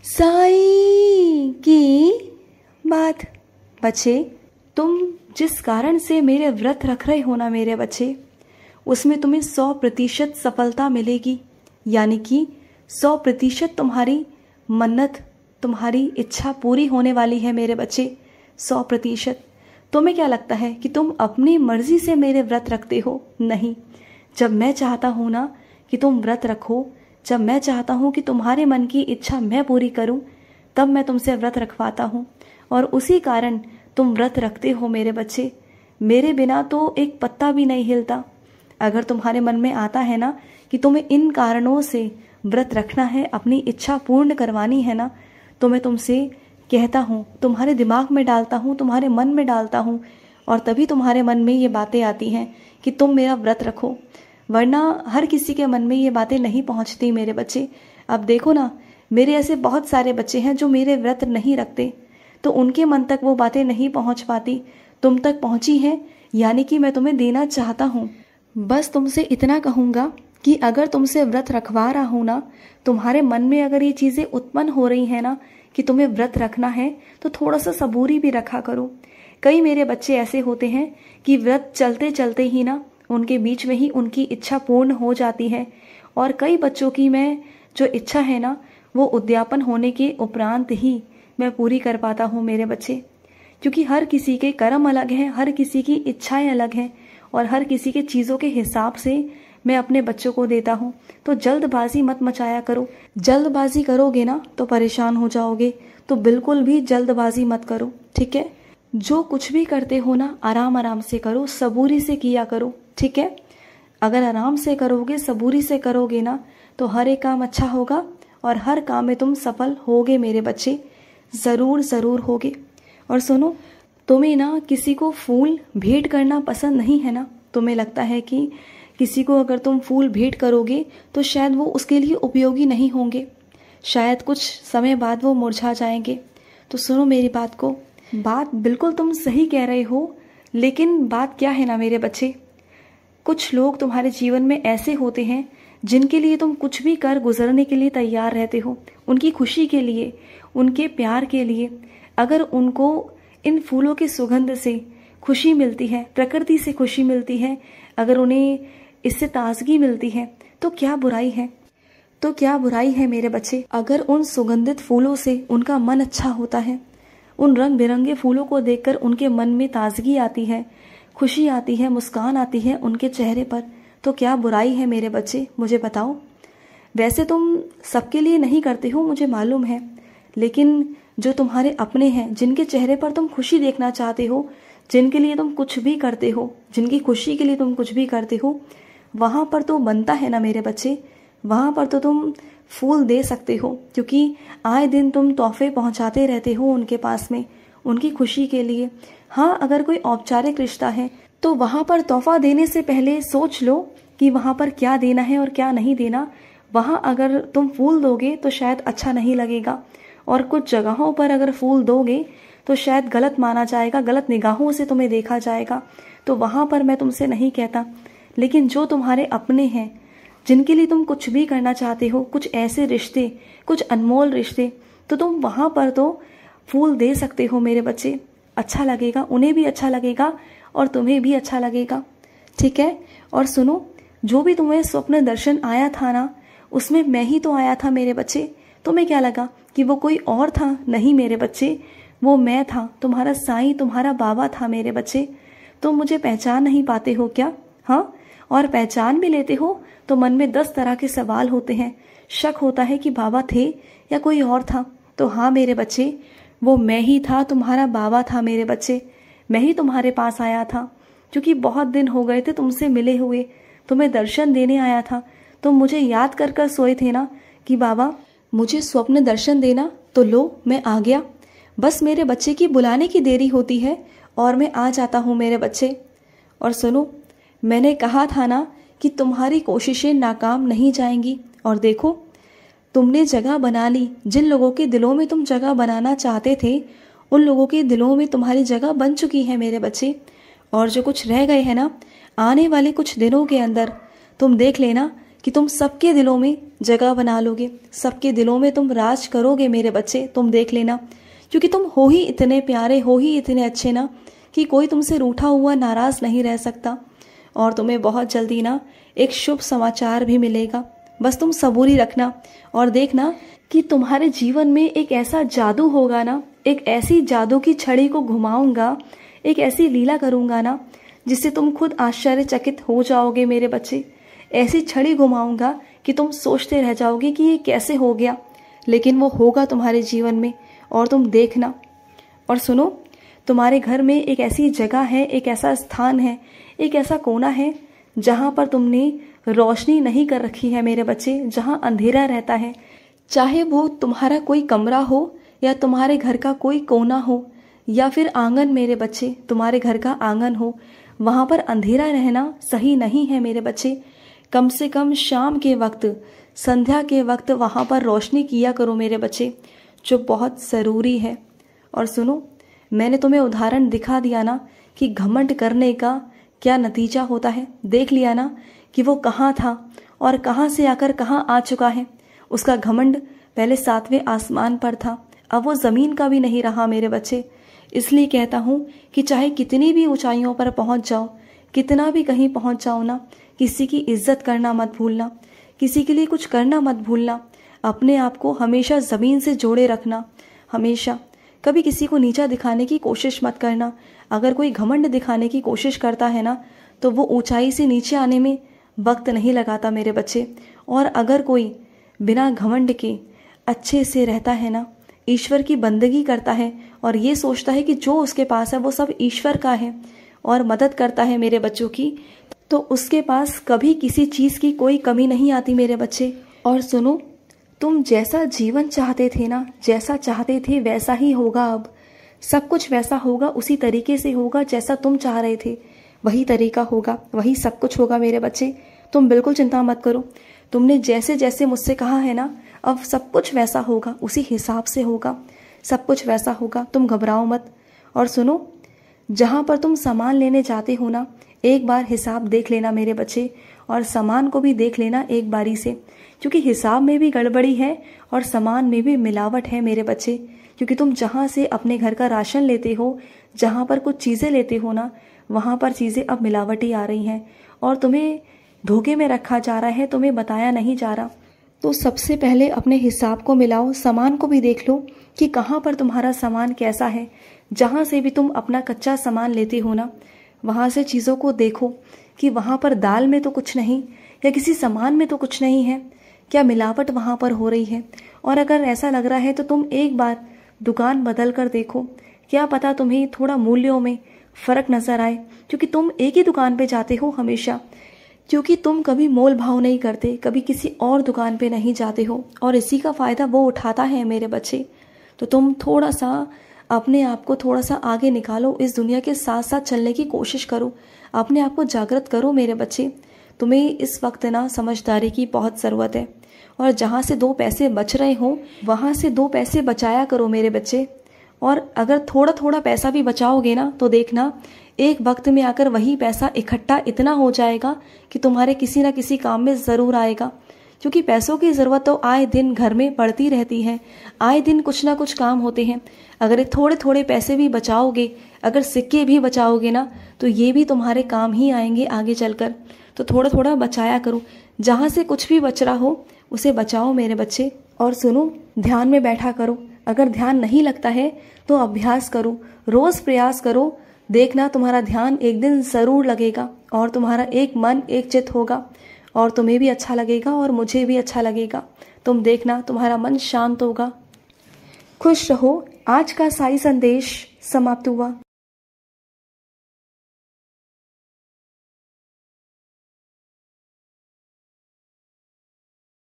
साईं की बात। बच्चे, तुम जिस कारण से मेरे व्रत रख रहे हो ना मेरे बच्चे, उसमें तुम्हें 100% सफलता मिलेगी। यानी कि 100% तुम्हारी मन्नत, तुम्हारी इच्छा पूरी होने वाली है मेरे बच्चे, 100%। तुम्हें क्या लगता है कि तुम अपनी मर्जी से मेरे व्रत रखते हो? नहीं। जब मैं चाहता हूँ ना कि तुम व्रत रखो, जब मैं चाहता हूँ कि तुम्हारे मन की इच्छा मैं पूरी करूँ, तब मैं तुमसे व्रत रखवाता हूँ। और उसी कारण तुम व्रत रखते हो मेरे बच्चे। मेरे बिना तो एक पत्ता भी नहीं हिलता। अगर तुम्हारे मन में आता है ना कि तुम्हें इन कारणों से व्रत रखना है, अपनी इच्छा पूर्ण करवानी है ना, तो मैं तुमसे कहता हूँ, तुम्हारे दिमाग में डालता हूँ, तुम्हारे मन में डालता हूँ, और तभी तुम्हारे मन में ये बातें आती हैं कि तुम मेरा व्रत रखो। वरना हर किसी के मन में ये बातें नहीं पहुँचती मेरे बच्चे। अब देखो ना, मेरे ऐसे बहुत सारे बच्चे हैं जो मेरे व्रत नहीं रखते, तो उनके मन तक वो बातें नहीं पहुँच पाती, तुम तक पहुँची हैं, यानी कि मैं तुम्हें देना चाहता हूँ। बस तुमसे इतना कहूँगा कि अगर तुमसे व्रत रखवा रहा हूँ ना, तुम्हारे मन में अगर ये चीज़ें उत्पन्न हो रही हैं ना कि तुम्हें व्रत रखना है, तो थोड़ा सा सबूरी भी रखा करो। कई मेरे बच्चे ऐसे होते हैं कि व्रत चलते चलते ही ना उनके बीच में ही उनकी इच्छा पूर्ण हो जाती है। और कई बच्चों की मैं जो इच्छा है ना, वो उद्यापन होने के उपरांत ही मैं पूरी कर पाता हूँ मेरे बच्चे। क्योंकि हर किसी के कर्म अलग हैं, हर किसी की इच्छाएं अलग हैं, और हर किसी के चीज़ों के हिसाब से मैं अपने बच्चों को देता हूँ। तो जल्दबाजी मत मचाया करो। जल्दबाजी करोगे ना तो परेशान हो जाओगे, तो बिल्कुल भी जल्दबाजी मत करो, ठीक है? जो कुछ भी करते हो ना, आराम आराम से करो, सबूरी से किया करो, ठीक है? अगर आराम से करोगे, सबूरी से करोगे ना, तो हर एक काम अच्छा होगा और हर काम में तुम सफल होगे मेरे बच्चे, ज़रूर ज़रूर होगे। और सुनो, तुम्हें ना किसी को फूल भेंट करना पसंद नहीं है ना? तुम्हें लगता है कि किसी को अगर तुम फूल भेंट करोगे तो शायद वो उसके लिए उपयोगी नहीं होंगे, शायद कुछ समय बाद वो मुरझा जाएंगे। तो सुनो मेरी बात को, बात बिल्कुल तुम सही कह रहे हो, लेकिन बात क्या है ना मेरे बच्चे, कुछ लोग तुम्हारे जीवन में ऐसे होते हैं जिनके लिए तुम कुछ भी कर गुजरने के लिए तैयार रहते हो, उनकी खुशी के लिए, उनके प्यार के लिए। अगर उनको इन फूलों की सुगंध से खुशी मिलती है, प्रकृति से खुशी मिलती है, अगर उन्हें इससे ताजगी मिलती है, तो क्या बुराई है? तो क्या बुराई है मेरे बच्चे? अगर उन सुगंधित फूलों से उनका मन अच्छा होता है, उन रंग बिरंगे फूलों को देखकर उनके मन में ताजगी आती है, खुशी आती है, मुस्कान आती है उनके चेहरे पर, तो क्या बुराई है मेरे बच्चे? मुझे बताओ। वैसे तुम सबके लिए नहीं करते हो, मुझे मालूम है, लेकिन जो तुम्हारे अपने हैं, जिनके चेहरे पर तुम खुशी देखना चाहते हो, जिनके लिए तुम कुछ भी करते हो, जिनकी खुशी के लिए तुम कुछ भी करते हो, वहाँ पर तो बनता है ना मेरे बच्चे, वहाँ पर तो तुम फूल दे सकते हो, क्योंकि आए दिन तुम तोहफे पहुँचाते रहते हो उनके पास में, उनकी खुशी के लिए। हाँ, अगर कोई औपचारिक रिश्ता है तो वहाँ पर तोहफा देने से पहले सोच लो कि वहाँ पर क्या देना है और क्या नहीं देना। वहाँ अगर तुम फूल दोगे तो शायद अच्छा नहीं लगेगा, और कुछ जगहों पर अगर फूल दोगे तो शायद गलत माना जाएगा, गलत निगाहों से तुम्हें देखा जाएगा। तो वहाँ पर मैं तुमसे नहीं कहता, लेकिन जो तुम्हारे अपने हैं, जिनके लिए तुम कुछ भी करना चाहते हो, कुछ ऐसे रिश्ते, कुछ अनमोल रिश्ते, तो तुम वहाँ पर तो फूल दे सकते हो मेरे बच्चे। अच्छा लगेगा, उन्हें भी अच्छा लगेगा और तुम्हें भी अच्छा लगेगा, ठीक है? और सुनो, जो भी तुम्हें स्वप्न दर्शन आया था ना, उसमें मैं ही तो आया था मेरे बच्चे। तुम्हें क्या लगा कि वो कोई और था? नहीं मेरे बच्चे, वो मैं था, तुम्हारा साईं, तुम्हारा बाबा था मेरे बच्चे। तुम मुझे पहचान नहीं पाते हो क्या? हाँ, और पहचान भी लेते हो तो मन में 10 तरह के सवाल होते हैं, शक होता है कि बाबा थे या कोई और था। तो हाँ मेरे बच्चे, वो मैं ही था, तुम्हारा बाबा था मेरे बच्चे। मैं ही तुम्हारे पास आया था, क्योंकि बहुत दिन हो गए थे तुमसे मिले हुए, तुम्हें दर्शन देने आया था। तुम मुझे याद कर कर सोए थे ना कि बाबा मुझे स्वप्न दर्शन देना, तो लो मैं आ गया। बस मेरे बच्चे की बुलाने की देरी होती है और मैं आ जाता हूँ मेरे बच्चे। और सुनो, मैंने कहा था ना कि तुम्हारी कोशिशें नाकाम नहीं जाएंगी, और देखो तुमने जगह बना ली। जिन लोगों के दिलों में तुम जगह बनाना चाहते थे, उन लोगों के दिलों में तुम्हारी जगह बन चुकी है मेरे बच्चे। और जो कुछ रह गए हैं ना, आने वाले कुछ दिनों के अंदर तुम देख लेना कि तुम सबके दिलों में जगह बना लोगे, सबके दिलों में तुम राज करोगे मेरे बच्चे, तुम देख लेना। क्योंकि तुम हो ही इतने प्यारे, हो ही इतने अच्छे ना कि कोई तुमसे रूठा हुआ नाराज़ नहीं रह सकता। और तुम्हें बहुत जल्दी ना एक शुभ समाचार भी मिलेगा। बस तुम सबूरी रखना और देखना कि तुम्हारे जीवन में एक ऐसा जादू होगा ना, एक ऐसी जादू की छड़ी को घुमाऊंगा, एक ऐसी लीला करूंगा ना जिससे तुम खुद आश्चर्यचकित हो जाओगे मेरे बच्चे। ऐसी छड़ी घुमाऊंगा कि तुम सोचते रह जाओगे कि ये कैसे हो गया, लेकिन वो होगा तुम्हारे जीवन में और तुम देखना। और सुनो, तुम्हारे घर में एक ऐसी जगह है, एक ऐसा स्थान है, एक ऐसा कोना है जहाँ पर तुमने रोशनी नहीं कर रखी है मेरे बच्चे, जहाँ अंधेरा रहता है। चाहे वो तुम्हारा कोई कमरा हो या तुम्हारे घर का कोई कोना हो या फिर आंगन मेरे बच्चे, तुम्हारे घर का आंगन हो, वहाँ पर अंधेरा रहना सही नहीं है मेरे बच्चे। कम से कम शाम के वक्त, संध्या के वक्त वहाँ पर रोशनी किया करो मेरे बच्चे, जो बहुत ज़रूरी है। और सुनो, मैंने तुम्हें उदाहरण दिखा दिया ना कि घमंड करने का क्या नतीजा होता है। देख लिया ना कि वो कहाँ था और कहाँ से आकर कहाँ आ चुका है। उसका घमंड पहले 7वें आसमान पर था, अब वो ज़मीन का भी नहीं रहा मेरे बच्चे। इसलिए कहता हूँ कि चाहे कितनी भी ऊंचाइयों पर पहुँच जाओ, कितना भी कहीं पहुँच जाओ ना, किसी की इज्जत करना मत भूलना, किसी के लिए कुछ करना मत भूलना। अपने आप को हमेशा ज़मीन से जोड़े रखना, हमेशा। कभी किसी को नीचा दिखाने की कोशिश मत करना। अगर कोई घमंड दिखाने की कोशिश करता है ना, तो वो ऊंचाई से नीचे आने में वक्त नहीं लगाता मेरे बच्चे। और अगर कोई बिना घमंड के अच्छे से रहता है ना, ईश्वर की बंदगी करता है और ये सोचता है कि जो उसके पास है वो सब ईश्वर का है और मदद करता है मेरे बच्चों की, तो उसके पास कभी किसी चीज़ की कोई कमी नहीं आती मेरे बच्चे। और सुनो, तुम जैसा जीवन चाहते थे ना, जैसा चाहते थे वैसा ही होगा। अब सब कुछ वैसा होगा, उसी तरीके से होगा जैसा तुम चाह रहे थे, वही तरीका होगा, वही सब कुछ होगा मेरे बच्चे। तुम बिल्कुल चिंता मत करो। तुमने जैसे जैसे मुझसे कहा है ना, अब सब कुछ वैसा होगा, उसी हिसाब से होगा, सब कुछ वैसा होगा। तुम घबराओ मत। और सुनो, जहाँ पर तुम सामान लेने जाते हो ना, एक बार हिसाब देख लेना मेरे बच्चे, और सामान को भी देख लेना एक बारी से, क्योंकि हिसाब में भी गड़बड़ी है और सामान में भी मिलावट है मेरे बच्चे। क्योंकि तुम जहाँ से अपने घर का राशन लेते हो, जहाँ पर कुछ चीज़ें लेते हो ना, वहाँ पर चीज़ें अब मिलावटी आ रही हैं और तुम्हें धोखे में रखा जा रहा है, तुम्हें बताया नहीं जा रहा। तो सबसे पहले अपने हिसाब को मिलाओ, सामान को भी देख लो कि कहाँ पर तुम्हारा सामान कैसा है। जहाँ से भी तुम अपना कच्चा सामान लेते हो ना, वहाँ से चीज़ों को देखो कि वहाँ पर दाल में तो कुछ नहीं, या किसी सामान में तो कुछ नहीं है, क्या मिलावट वहाँ पर हो रही है। और अगर ऐसा लग रहा है तो तुम एक बार दुकान बदल कर देखो, क्या पता तुम्हें थोड़ा मूल्यों में फ़र्क नज़र आए। क्योंकि तुम एक ही दुकान पे जाते हो हमेशा, क्योंकि तुम कभी मोल भाव नहीं करते, कभी किसी और दुकान पे नहीं जाते हो, और इसी का फ़ायदा वो उठाता है मेरे बच्चे। तो तुम थोड़ा सा अपने आप को थोड़ा सा आगे निकालो, इस दुनिया के साथ साथ चलने की कोशिश करो, अपने आप को जागृत करो मेरे बच्चे। तुम्हें इस वक्त ना समझदारी की बहुत ज़रूरत है, और जहाँ से 2 पैसे बच रहे हो वहाँ से 2 पैसे बचाया करो मेरे बच्चे। और अगर थोड़ा थोड़ा पैसा भी बचाओगे ना, तो देखना एक वक्त में आकर वही पैसा इकट्ठा इतना हो जाएगा कि तुम्हारे किसी ना किसी काम में ज़रूर आएगा। क्योंकि पैसों की ज़रूरत तो आए दिन घर में पड़ती रहती है, आए दिन कुछ ना कुछ काम होते हैं। अगर थोड़े थोड़े पैसे भी बचाओगे, अगर सिक्के भी बचाओगे ना, तो ये भी तुम्हारे काम ही आएंगे आगे चलकर। तो थोड़ा थोड़ा बचाया करो, जहाँ से कुछ भी बच रहा हो उसे बचाओ मेरे बच्चे। और सुनो, ध्यान में बैठा करो, अगर ध्यान नहीं लगता है तो अभ्यास करो, रोज़ प्रयास करो, देखना तुम्हारा ध्यान एक दिन ज़रूर लगेगा और तुम्हारा एक मन एक चित्त होगा, और तुम्हें भी अच्छा लगेगा और मुझे भी अच्छा लगेगा। तुम देखना तुम्हारा मन शांत होगा। खुश रहो। आज का साई संदेश समाप्त हुआ।